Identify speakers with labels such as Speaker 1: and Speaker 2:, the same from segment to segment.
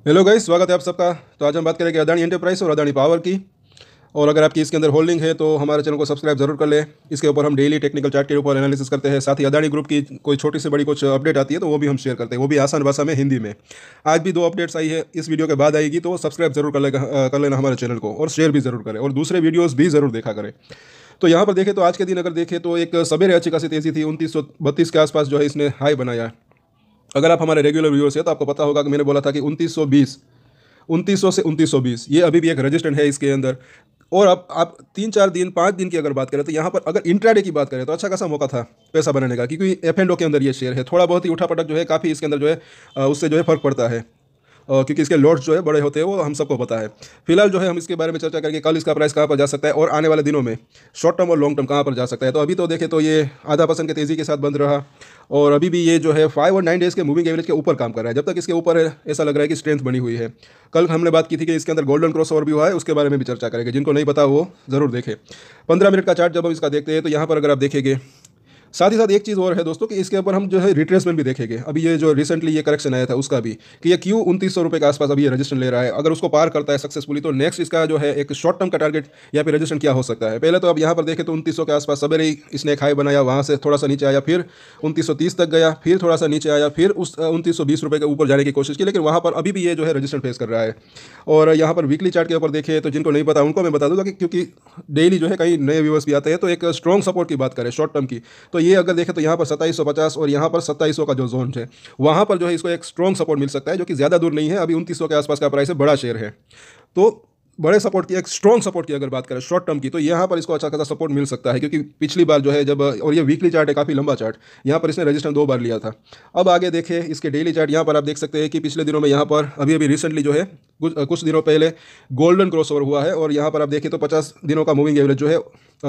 Speaker 1: Hello guys, स्वागत है आप सबका। तो आज हम बात करेंगे अदानी एंटरप्राइज और अदानी पावर की। और अगर आपकी इसके अंदर होल्डिंग है तो हमारे चैनल को सब्सक्राइब जरूर कर लें। इसके ऊपर हम डेली टेक्निकल चार्ट के ऊपर एनालिसिस करते हैं। साथ ही अदानी ग्रुप की कोई छोटी से बड़ी कुछ अपडेट आती है तो वो भी हम शेयर करते हैं, वो भी आसान भाषा में, हिंदी में। आज भी दो अपडेट्स आई है, इस वीडियो के बाद आएगी, तो सब्सक्राइब जरूर कर लेना हमारे चैनल को, और शेयर भी जरूर करें, और दूसरे वीडियोज़ भी जरूर देखा करें। तो यहाँ पर देखें तो आज के दिन अगर देखें तो एक सवेरे अच्छी खासी तेज़ी थी, 2932 के आसपास जो है इसने हाई बनाया है। अगर आप हमारे रेगुलर व्यूअर्स हैं तो आपको पता होगा कि मैंने बोला था कि 2920, 2900 से 2920 ये अभी भी एक रजिस्टेंट है इसके अंदर। और अब आप 3 4 दिन 5 दिन की अगर बात करें तो यहाँ पर अगर इंट्राडे की बात करें तो अच्छा खासा मौका था पैसा बनाने का, क्योंकि एफ एंड ओ के अंदर ये शेयर है। थोड़ा बहुत ही उठापटक जो है काफ़ी इसके अंदर जो है उससे जो है फर्क पड़ता है, क्योंकि इसके लॉट्स जो है बड़े होते हैं, वो हम सबको पता है। फिलहाल जो है हम इसके बारे में चर्चा करेंगे, कल इसका प्राइस कहाँ पर जा सकता है और आने वाले दिनों में शॉर्ट टर्म और लॉन्ग टर्म कहाँ पर जा सकता है। तो अभी तो देखें तो ये ½ % की तेज़ी के साथ बंद रहा, और अभी भी ये जो है 5 और 9 डेज़ के मूविंग एवरेज के ऊपर काम कर रहा है। जब तक इसके ऊपर है ऐसा लग रहा है कि स्ट्रेंथ बनी हुई है। कल हमने बात की थी कि इसके अंदर गोल्डन क्रॉस ओवर भी हुआ है, उसके बारे में भी चर्चा करेंगे। जिनको नहीं पता वो ज़रूर देखें। 15 मिनट का चार्ट जब हम इसका देखते हैं तो यहाँ पर अगर आप देखेंगे, साथ ही साथ एक चीज़ और है दोस्तों कि इसके ऊपर हम जो है रिट्रेसमेंट भी देखेंगे। अभी ये जो रिसेंटली ये करेक्शन आया था उसका भी, कि ये क्यों 2900 रुपये के आसपास अभी ये रजिस्ट्रेशन ले रहा है। अगर उसको पार करता है सक्सेसफुली तो नेक्स्ट इसका जो है एक शॉर्ट टर्म का टारगेट या फिर रजिस्ट्रेशन क्या हो सकता है। पहले तो अब यहाँ पर देखें तो 2900 के आसपास सवेरे ही इसने एक हाई बनाया, वहाँ से थोड़ा सा नीचे आया, फिर 2930 तक गया, फिर थोड़ा सा नीचे आया, फिर उस 2920 रुपये के ऊपर जाने की कोशिश की, लेकिन वहाँ पर अभी भी ये जो है रजिस्ट्रेशन फेस कर रहा है। और यहाँ पर वीकली चार्ट के ऊपर देखें तो जिनको नहीं पता उनको मैं बता दूंगा कि क्योंकि डेली जो है कई नए व्यूअर्स भी आते हैं, तो एक स्ट्रॉन्ग सपोर्ट की बात करें शॉर्ट टर्म की, तो ये अगर देखें तो यहाँ पर 2750 और यहाँ पर 2700 का जो जोन है, वहाँ पर जो है इसको एक स्ट्रॉन्ग सपोर्ट मिल सकता है, जो कि ज़्यादा दूर नहीं है। अभी 2900 के आसपास का प्राइस है, बड़ा शेयर है। तो बड़े सपोर्ट की, एक स्ट्रॉन्ग सपोर्ट की अगर बात करें शॉर्ट टर्म की, तो यहाँ पर इसको अच्छा खासा सपोर्ट मिल सकता है, क्योंकि पिछली बार जो है जब, और ये वीकली चार्ट है, काफ़ी लंबा चार्ट, यहाँ पर इसने रजिस्टर 2 बार लिया था। अब आगे देखें इसके डेली चार्ट, यहाँ पर आप देख सकते हैं कि पिछले दिनों में यहाँ पर अभी अभी रिसेंटली जो है कुछ दिनों पहले गोल्डन क्रॉस ओवर हुआ है। और यहाँ पर आप देखें तो 50 दिनों का मूविंग एवरेज जो है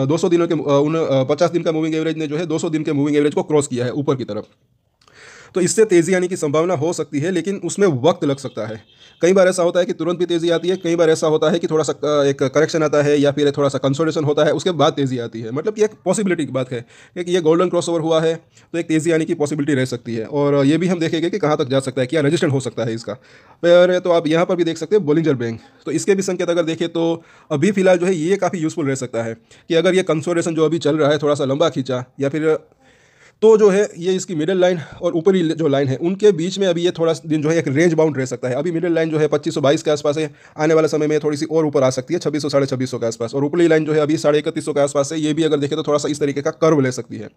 Speaker 1: 200 दिनों के उन 50 दिन का मूविंग एवरेज ने जो है 200 दिन के मूविंग एवरेज को क्रॉस किया है ऊपर की तरफ। तो इससे तेज़ी आने की संभावना हो सकती है, लेकिन उसमें वक्त लग सकता है। कई बार ऐसा होता है कि तुरंत भी तेज़ी आती है, कई बार ऐसा होता है कि थोड़ा सा एक करेक्शन आता है या फिर थोड़ा सा कंसोलिडेशन होता है, उसके बाद तेज़ी आती है। मतलब कि एक पॉसिबिलिटी की बात है कि ये गोल्डन क्रॉसओवर हुआ है तो एक तेज़ी आने की पॉसिबिलिटी रह सकती है। और ये भी हम देखेंगे कि कहाँ तक जा सकता है, क्या रजिस्टेंट हो सकता है इसका। फिर तो आप यहाँ पर भी देख सकते हैं बोलिंजर बैंक, तो इसके भी संकेत अगर देखें तो अभी फिलहाल जो है ये काफ़ी यूज़फुल रह सकता है, कि अगर ये कंसोलिडेशन जो अभी चल रहा है थोड़ा सा लंबा खींचा, या फिर तो जो है ये इसकी मिडिल लाइन और ऊपरी जो लाइन है उनके बीच में अभी ये थोड़ा दिन जो है एक रेंज बाउंड रह सकता है। अभी मिडिल लाइन जो है 2522 के आसपास है, आने वाले समय में थोड़ी सी और ऊपर आ सकती है 2600 2650 के आसपास, और ऊपरी लाइन जो है अभी 3150 के आसपास है, ये भी अगर देखें तो थोड़ा सा इस तरीके का कर्व ले सकती है।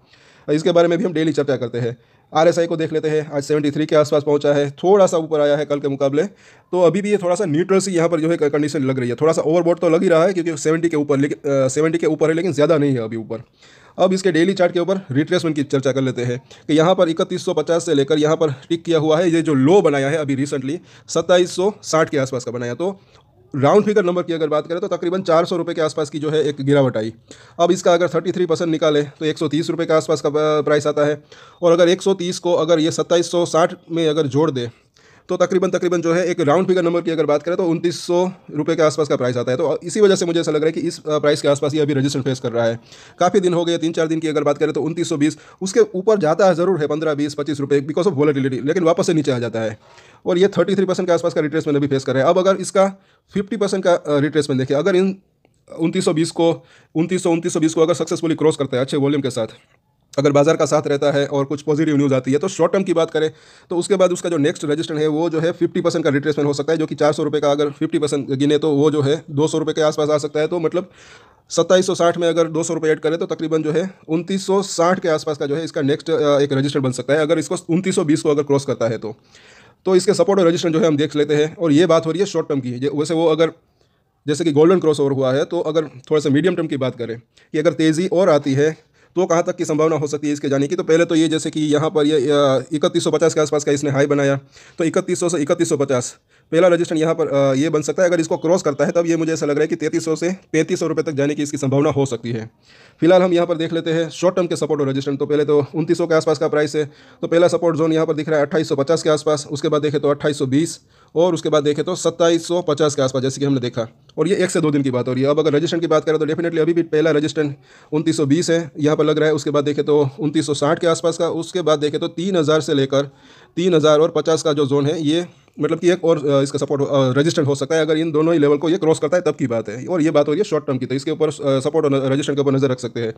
Speaker 1: इसके बारे में भी हम डेली चर्चा करते हैं। RSI को देख लेते हैं, आज 73 के आसपास पहुंचा है, थोड़ा सा ऊपर आया है कल के मुकाबले। तो अभी भी ये थोड़ा सा न्यूट्रल सी यहाँ पर जो है कंडीशन लग रही है। थोड़ा सा ओवरबॉट तो लग ही रहा है, क्योंकि 70 के ऊपर, लेकिन 70 के ऊपर है, लेकिन ज़्यादा नहीं है अभी ऊपर। अब इसके डेली चार्ट के ऊपर रिट्रेसमेंट की चर्चा कर लेते हैं, कि यहाँ पर 3150 से लेकर यहाँ पर टिक किया हुआ है। ये जो लो बनाया है अभी रिसेंटली 2760 के आसपास का बनाया, तो राउंड फिगर नंबर की अगर बात करें तो तकरीबन 400 रुपये के आसपास की जो है एक गिरावट आई। अब इसका अगर 33% निकाले तो 130 रुपये के आसपास का प्राइस आता है। और अगर 130 को अगर ये 2760 में अगर जोड़ दे तो तकरीबन जो है एक राउंड फिगर नंबर की अगर बात करें तो 2900 रुपये के आसपास का प्राइस आता है। तो इसी वजह से मुझे ऐसा लग रहा है कि इस प्राइस के आसपास ये अभी रजिस्ट्रेशन फेस कर रहा है। काफ़ी दिन हो गए, 3 4 दिन की अगर बात करें तो 2920, उसके ऊपर जाता है ज़रूर है 15 20 25 रुपये बिकॉज ऑफ वॉलेटिलिटी, लेकिन वापस से नीचे आ जाता है। और ये 33% के आसपास का रिट्रेसमेंट अभी फेस कर रहा है। अब अगर इसका 50% का रिट्रेसमेंट देखें, अगर इन 2920 को 2920 को अगर सक्सेसफुली क्रॉस करता है अच्छे वॉल्यूम के साथ, अगर बाजार का साथ रहता है और कुछ पॉजिटिव न्यूज़ आती है, तो शॉर्ट टर्म की बात करें तो उसके बाद उसका जो नेक्स्ट रजिस्ट्रेशन है वो जो है 50% का रिट्रेसमेंट हो सकता है, जो कि 400 रुपये का अगर 50% गिने तो वो जो है 200 रुपये के आसपास आ सकता है। तो मतलब 2760 में अगर 200 रुपये ऐड करें तो तकरीबन जो है 2960 के आसपास का जो है इसका नेक्स्ट एक रजिस्टर बन सकता है, अगर इसको 2920 को अगर क्रॉस करता है तो इसके सपोर्ट और रजिस्टर जो है हम देख लेते हैं। और ये बात हो रही है शॉर्ट टर्म की। वैसे वो अगर जैसे कि गोल्डन क्रॉस ओवर हुआ है, तो अगर थोड़ा सा मीडियम टर्म की बात करें कि अगर तेज़ी और आती है तो कहाँ तक की संभावना हो सकती है इसके जाने की। तो पहले तो ये जैसे कि यहाँ पर ये 3150 के आसपास का इसने हाई बनाया, तो 3100 से 3150 पहला रजिस्टर यहाँ पर ये बन सकता है। अगर इसको क्रॉस करता है तब ये मुझे ऐसा लग रहा है कि 3300 से 3500 रुपये तक जाने की इसकी संभावना हो सकती है। फिलहाल हम यहाँ पर देख लेते हैं शॉर्ट टर्म के सपोर्ट और रजिस्टर। तो पहले तो 2900 के आसपास का प्राइस है, तो पहला सपोर्ट जोन यहाँ पर दिख रहा है 2850 के आसपास, उसके बाद देखें तो 2820, और उसके बाद देखें तो 2750 के आसपास, जैसे कि हमने देखा। और ये 1 से 2 दिन की बात हो रही है। अब अगर रजिस्टर की बात करें तो डेफिनेटली अभी भी पहला रजिस्टर 2920 है यहाँ पर लग रहा है, उसके बाद देखें तो 2960 के आसपास का, उसके बाद देखें तो 3000 से लेकर 3050 का जो जोन है ये मतलब कि एक और इसका सपोर्ट रेजिस्टेंट हो सकता है। अगर इन दोनों ही लेवल को ये क्रॉस करता है तब की बात है, और ये बात हो रही है शॉर्ट टर्म की, तो इसके ऊपर सपोर्ट और रेजिस्टेंट के ऊपर नजर रख सकते हैं।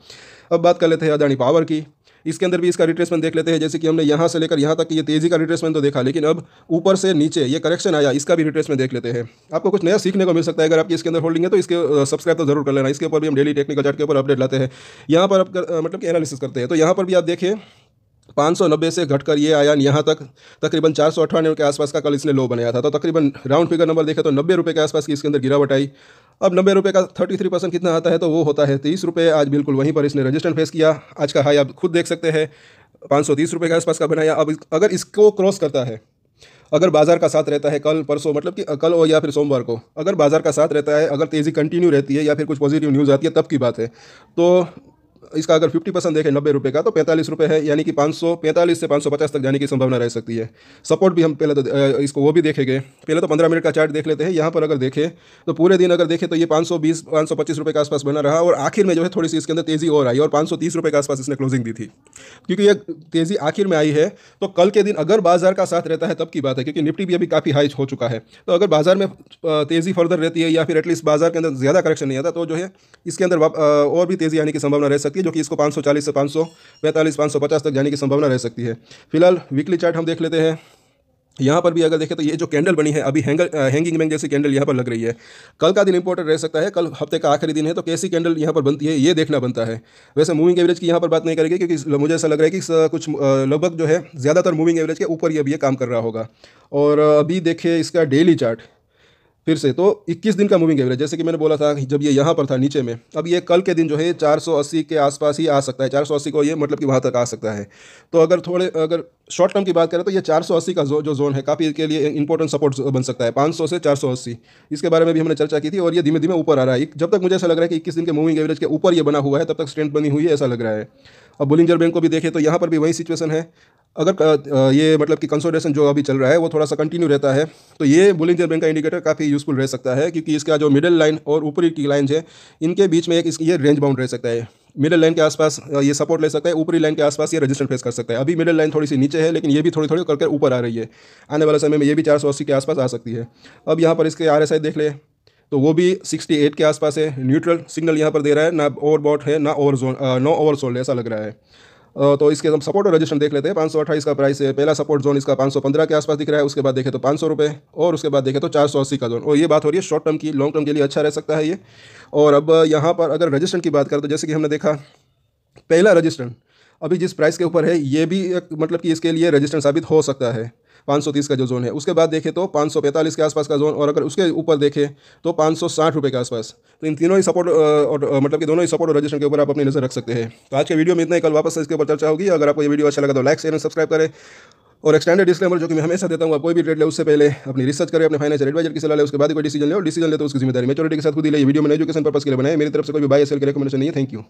Speaker 1: अब बात कर लेते हैं अदानी पावर की। इसके अंदर भी इसका रिट्रेसमेंट देख लेते हैं। जैसे कि हमने यहाँ से लेकर यहाँ तक ये तेज़ी का रिट्रेसमेंट तो देखा, लेकिन अब ऊपर से नीचे ये करेक्शन आया, इसका भी रिट्रेसमेंट देख लेते हैं। आपको कुछ नया सीखने को मिल सकता है अगर आपकी इसके अंदर होल्डिंग है, तो इसके सब्सक्राइब तो जरूर कर लेना। इसके ऊपर भी हम डेली टेक्निकल चार्ट के ऊपर अपडेट लाते हैं, यहाँ पर मतलब कि एनालिसिस करते हैं। तो यहाँ पर भी आप देखें 590 से घटकर ये आया यहाँ तक तकरीबन 498 के आसपास का कल इसने लो बनाया था। तो तकरीबन राउंड फिगर नंबर देखें तो 90 रुपये के आसपास की इसके अंदर गिरावट आई। अब 90 रुपये का 33% कितना आता है, तो वो होता है 30 रुपये। आज बिल्कुल वहीं पर इसने रेजिस्टेंस फेस किया। आज का हाई आप खुद देख सकते हैं 530 रुपये के आसपास का बनाया। अब अगर इसको क्रॉस करता है, अगर बाजार का साथ रहता है कल परसों, मतलब कि कल हो या फिर सोमवार को, अगर बाजार का साथ रहता है, अगर तेज़ी कंटिन्यू रहती है या फिर कुछ पॉजिटिव न्यूज़ आती है, तब की बात है। तो इसका अगर 50% देखें 90 रुपये का, तो 45 रुपये है, यानी कि 545 से 550 तक जाने की संभावना रह सकती है। सपोर्ट भी हम पहले तो इसको वो भी देखेंगे। पहले तो 15 मिनट का चार्ट देख लेते हैं। यहाँ पर अगर देखें तो पूरे दिन अगर देखें तो ये 520 525 रुपये के आसपास बना रहा, और आखिर में जो है थोड़ी सी इसके अंदर तेज़ी और आई और 530 रुपये के आसपास इसने क्लोजिंग दी थी। क्योंकि ये तेज़ी आखिर में आई है, तो कल के दिन अगर बाजार का साथ रहता है तब की बात है, क्योंकि निफ्टी भी अभी काफ़ी हाई हो चुका है। तो अगर बाजार में तेज़ी फर्दर रहती है या फिर एटलीस्ट बाजार के अंदर ज़्यादा करेक्शन नहीं आता, तो जो है इसके अंदर और भी तेज़ी आने की संभावना रह सकती है, जो कि इसको 540 से 545 550 तक जाने की संभावना रह सकती है। फिलहाल वीकली चार्ट हम देख लेते हैं। यहाँ पर भी अगर देखें तो ये जो कैंडल बनी है अभी हैंगिंग बैंक जैसी कैंडल यहाँ पर लग रही है। कल का दिन इंपॉर्टेंट रह सकता है। कल हफ्ते का आखिरी दिन है, तो कैसी कैंडल यहाँ पर बनती है ये देखना बनता है। वैसे मूविंग एवरेज की यहाँ पर बात नहीं करेंगे, क्योंकि मुझे ऐसा लग रहा है कि कुछ लगभग जो है ज़्यादातर मूविंग एवरेज के ऊपर ही अभी ये काम कर रहा होगा। और अभी देखिए इसका डेली चार्ट फिर से, तो 21 दिन का मूविंग एवरेज, जैसे कि मैंने बोला था जब ये यहाँ पर था नीचे में, अब ये कल के दिन जो है 480 के आसपास ही आ सकता है। 480 को ये मतलब कि वहाँ तक आ सकता है। तो अगर शॉर्ट टर्म की बात करें तो ये 480 का जो जोन है काफ़ी के लिए इंपॉर्टेंट सपोर्ट बन सकता है। 500 से 480, इसके बारे में भी हमने चर्चा की थी, और ये धीमे धीमे ऊपर आ रहा है। जब तक मुझे ऐसा लग रहा है कि 21 दिन के मूविंग एवरेज के ऊपर ये बना हुआ है, तब तक स्ट्रेंथ बनी हुई है ऐसा लग रहा है। अब बुलिंजर बैंक को भी देखें तो यहाँ पर भी वही सिचुएशन है। अगर ये मतलब कि कंसोलिडेशन जो अभी चल रहा है वो थोड़ा सा कंटिन्यू रहता है, तो ये बुलिंजर बैंक का इंडिकेटर काफ़ी यूजफुल रह सकता है, क्योंकि इसका जो मिडिल लाइन और ऊपरी की लाइन है इनके बीच में एक ये रेंज बाउंड रह सकता है। मिडिल लाइन के आसपास ये सपोर्ट ले सकता है, ऊपरी लाइन के आसपास ये रेजिस्टेंस फेस कर सकता है। अभी मिडिल लाइन थोड़ी सी नीचे है, लेकिन ये भी थोड़ी थोड़ी करके ऊपर आ रही है। आने वाले समय में ये भी 480 के आसपास आ सकती है। अब यहाँ पर इसके RSI देख ले तो वो भी 68 के आसपास है। न्यूट्रल सिग्नल यहाँ पर दे रहा है, ना ओवरबॉट है ना ओवरसोल्ड ऐसा लग रहा है। तो इसके हम सपोर्ट और रजिस्ट्रेशन देख लेते हैं। 528 का प्राइस है। पहला सपोर्ट जोन इसका 515 के आसपास दिख रहा है। उसके बाद देखें तो 500 रुपये, और उसके बाद देखें तो 480 का जोन। और ये बात हो रही है शॉर्ट टर्म की। लॉन्ग टर्म के लिए अच्छा रह सकता है ये। और अब यहाँ पर अगर रजिस्ट्रेशन की बात करें तो जैसे कि हमने देखा पहला रजिस्ट्रेशन अभी जिस प्राइस के ऊपर है, ये भी एक मतलब कि इसके लिए रजिस्ट्रेशन साबित हो सकता है। 530 का जो जोन है, उसके बाद देखें तो 545 के आसपास का जोन, और अगर उसके ऊपर देखें तो 560 रुपये के आसपास। तो इन तीनों ही सपोर्ट और मतलब कि दोनों ही सपोर्ट और रजिस्ट्रेशन के ऊपर आप अपनी नजर रख सकते हैं। तो आज के वीडियो में इतना ही। कल वापस इसके ऊपर चर्चा होगी। अगर आपको ये वीडियो अच्छा लगा तो लाइक शेयर एंड सब्सक्राइब करें। और एक्सटेंडेड डिस्क्लेमर जो कि मैं हमेशा देता हूँ, आप कोई भी ट्रेड ले उससे पहले अपनी रिसर्च करें, अपने फाइनेंशियल एडवाइजर की सलाह ले, उसके बाद कोई डिसीजन ले, और डिसीजन ले तो उसकी जिम्मेदारी मैच्योरिटी के साथ खुद ही ले। वीडियो मैंने एजुकेशन पर्पस के लिए बनाया, मेरी तरफ से कोई भी बाय सेल की रिकमेंडेशन नहीं है। Thank you.